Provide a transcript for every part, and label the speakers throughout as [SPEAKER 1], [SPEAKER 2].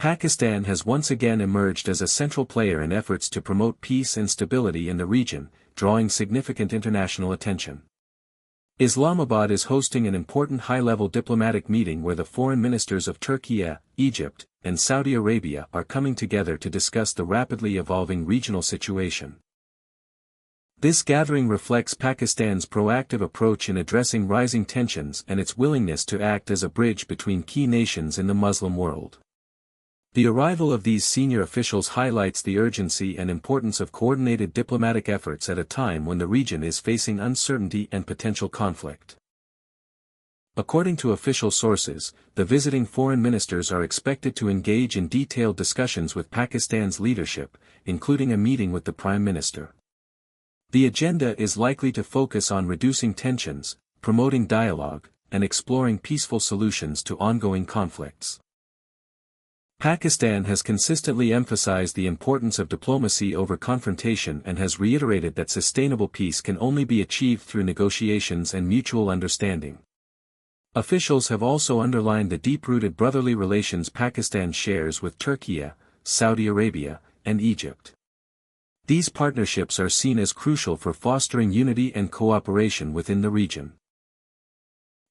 [SPEAKER 1] Pakistan has once again emerged as a central player in efforts to promote peace and stability in the region, drawing significant international attention. Islamabad is hosting an important high-level diplomatic meeting where the foreign ministers of Türkiye, Egypt, and Saudi Arabia are coming together to discuss the rapidly evolving regional situation. This gathering reflects Pakistan's proactive approach in addressing rising tensions and its willingness to act as a bridge between key nations in the Muslim world. The arrival of these senior officials highlights the urgency and importance of coordinated diplomatic efforts at a time when the region is facing uncertainty and potential conflict. According to official sources, the visiting foreign ministers are expected to engage in detailed discussions with Pakistan's leadership, including a meeting with the Prime Minister. The agenda is likely to focus on reducing tensions, promoting dialogue, and exploring peaceful solutions to ongoing conflicts. Pakistan has consistently emphasized the importance of diplomacy over confrontation and has reiterated that sustainable peace can only be achieved through negotiations and mutual understanding. Officials have also underlined the deep-rooted brotherly relations Pakistan shares with Türkiye, Saudi Arabia, and Egypt. These partnerships are seen as crucial for fostering unity and cooperation within the region.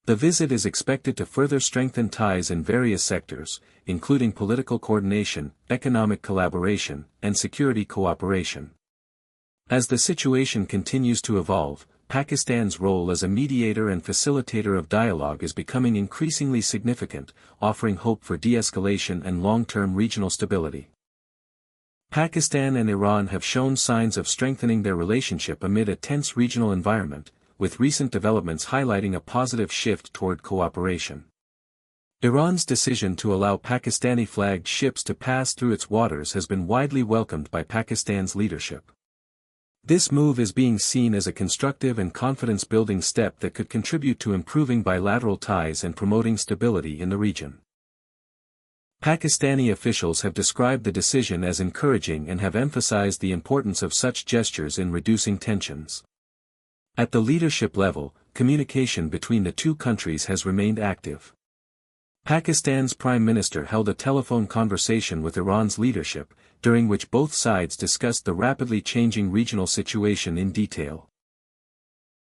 [SPEAKER 1] The visit is expected to further strengthen ties in various sectors, including political coordination, economic collaboration, and security cooperation. As the situation continues to evolve, Pakistan's role as a mediator and facilitator of dialogue is becoming increasingly significant, offering hope for de-escalation and long-term regional stability. Pakistan and Iran have shown signs of strengthening their relationship amid a tense regional environment, with recent developments highlighting a positive shift toward cooperation. Iran's decision to allow Pakistani-flagged ships to pass through its waters has been widely welcomed by Pakistan's leadership. This move is being seen as a constructive and confidence-building step that could contribute to improving bilateral ties and promoting stability in the region. Pakistani officials have described the decision as encouraging and have emphasized the importance of such gestures in reducing tensions. At the leadership level, communication between the two countries has remained active. Pakistan's Prime Minister held a telephone conversation with Iran's leadership, during which both sides discussed the rapidly changing regional situation in detail.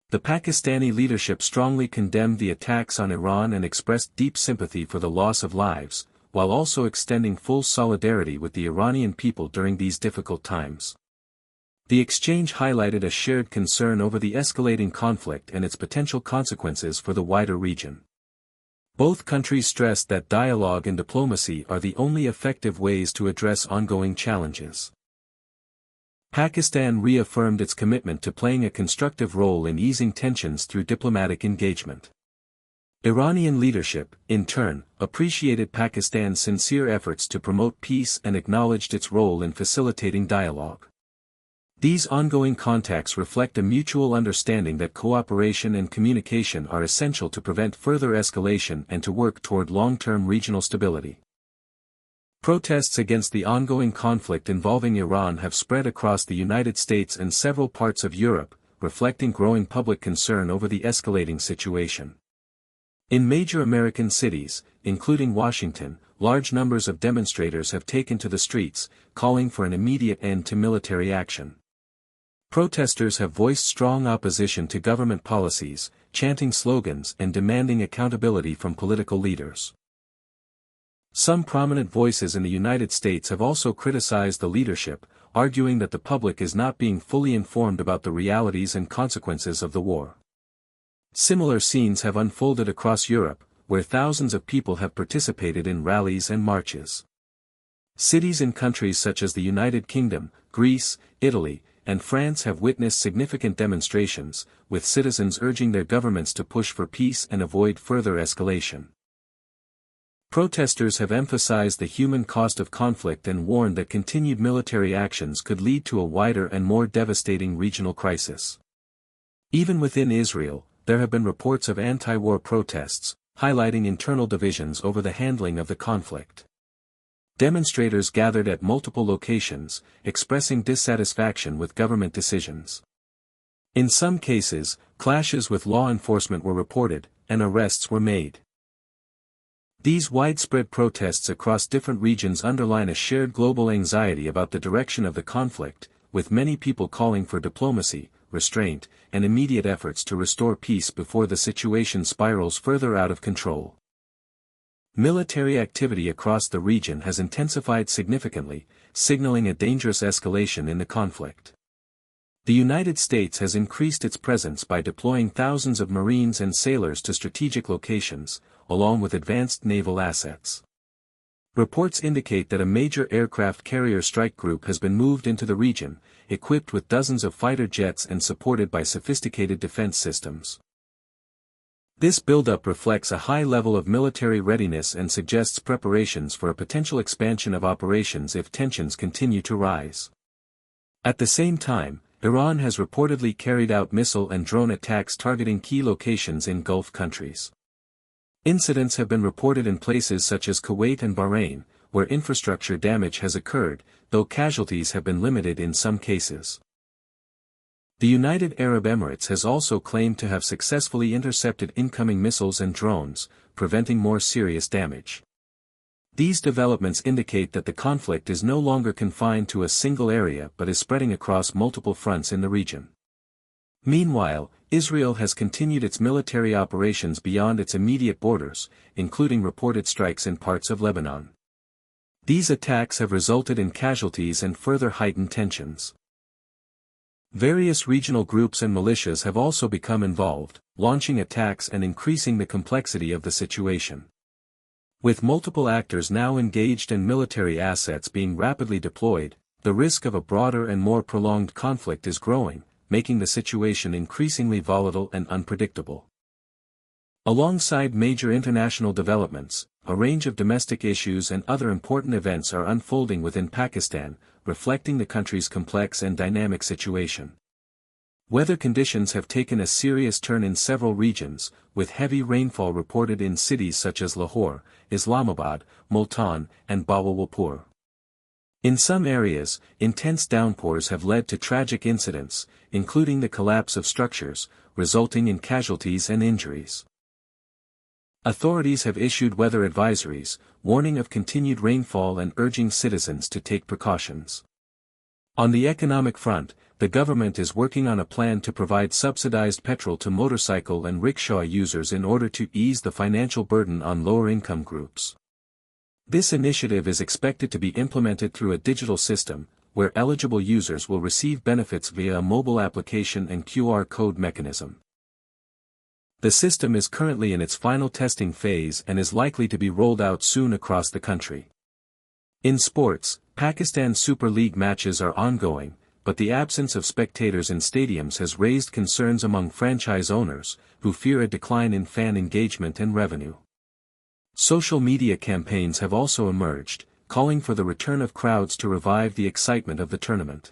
[SPEAKER 1] The Pakistani leadership strongly condemned the attacks on Iran and expressed deep sympathy for the loss of lives, while also extending full solidarity with the Iranian people during these difficult times. The exchange highlighted a shared concern over the escalating conflict and its potential consequences for the wider region. Both countries stressed that dialogue and diplomacy are the only effective ways to address ongoing challenges. Pakistan reaffirmed its commitment to playing a constructive role in easing tensions through diplomatic engagement. Iranian leadership, in turn, appreciated Pakistan's sincere efforts to promote peace and acknowledged its role in facilitating dialogue. These ongoing contacts reflect a mutual understanding that cooperation and communication are essential to prevent further escalation and to work toward long-term regional stability. Protests against the ongoing conflict involving Iran have spread across the United States and several parts of Europe, reflecting growing public concern over the escalating situation. In major American cities, including Washington, large numbers of demonstrators have taken to the streets, calling for an immediate end to military action. Protesters have voiced strong opposition to government policies, chanting slogans and demanding accountability from political leaders. Some prominent voices in the United States have also criticized the leadership, arguing that the public is not being fully informed about the realities and consequences of the war. Similar scenes have unfolded across Europe, where thousands of people have participated in rallies and marches. Cities in countries such as the United Kingdom, Greece, Italy, and France have witnessed significant demonstrations, with citizens urging their governments to push for peace and avoid further escalation. Protesters have emphasized the human cost of conflict and warned that continued military actions could lead to a wider and more devastating regional crisis. Even within Israel, there have been reports of anti-war protests, highlighting internal divisions over the handling of the conflict. Demonstrators gathered at multiple locations, expressing dissatisfaction with government decisions. In some cases, clashes with law enforcement were reported, and arrests were made. These widespread protests across different regions underline a shared global anxiety about the direction of the conflict, with many people calling for diplomacy, restraint, and immediate efforts to restore peace before the situation spirals further out of control. Military activity across the region has intensified significantly, signaling a dangerous escalation in the conflict. The United States has increased its presence by deploying thousands of Marines and sailors to strategic locations, along with advanced naval assets. Reports indicate that a major aircraft carrier strike group has been moved into the region, equipped with dozens of fighter jets and supported by sophisticated defense systems. This buildup reflects a high level of military readiness and suggests preparations for a potential expansion of operations if tensions continue to rise. At the same time, Iran has reportedly carried out missile and drone attacks targeting key locations in Gulf countries. Incidents have been reported in places such as Kuwait and Bahrain, where infrastructure damage has occurred, though casualties have been limited in some cases. The United Arab Emirates has also claimed to have successfully intercepted incoming missiles and drones, preventing more serious damage. These developments indicate that the conflict is no longer confined to a single area but is spreading across multiple fronts in the region. Meanwhile, Israel has continued its military operations beyond its immediate borders, including reported strikes in parts of Lebanon. These attacks have resulted in casualties and further heightened tensions. Various regional groups and militias have also become involved, launching attacks and increasing the complexity of the situation. With multiple actors now engaged and military assets being rapidly deployed, the risk of a broader and more prolonged conflict is growing, making the situation increasingly volatile and unpredictable. Alongside major international developments, a range of domestic issues and other important events are unfolding within Pakistan, reflecting the country's complex and dynamic situation. Weather conditions have taken a serious turn in several regions, with heavy rainfall reported in cities such as Lahore, Islamabad, Multan, and Bahawalpur. In some areas, intense downpours have led to tragic incidents, including the collapse of structures, resulting in casualties and injuries. Authorities have issued weather advisories, warning of continued rainfall and urging citizens to take precautions. On the economic front, the government is working on a plan to provide subsidized petrol to motorcycle and rickshaw users in order to ease the financial burden on lower-income groups. This initiative is expected to be implemented through a digital system, where eligible users will receive benefits via a mobile application and QR code mechanism. The system is currently in its final testing phase and is likely to be rolled out soon across the country. In sports, Pakistan's Super League matches are ongoing, but the absence of spectators in stadiums has raised concerns among franchise owners, who fear a decline in fan engagement and revenue. Social media campaigns have also emerged, calling for the return of crowds to revive the excitement of the tournament.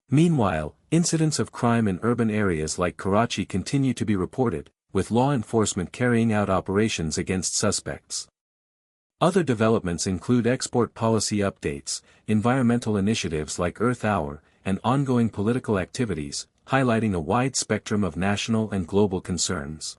[SPEAKER 1] Meanwhile, incidents of crime in urban areas like Karachi continue to be reported, with law enforcement carrying out operations against suspects. Other developments include export policy updates, environmental initiatives like Earth Hour, and ongoing political activities, highlighting a wide spectrum of national and global concerns.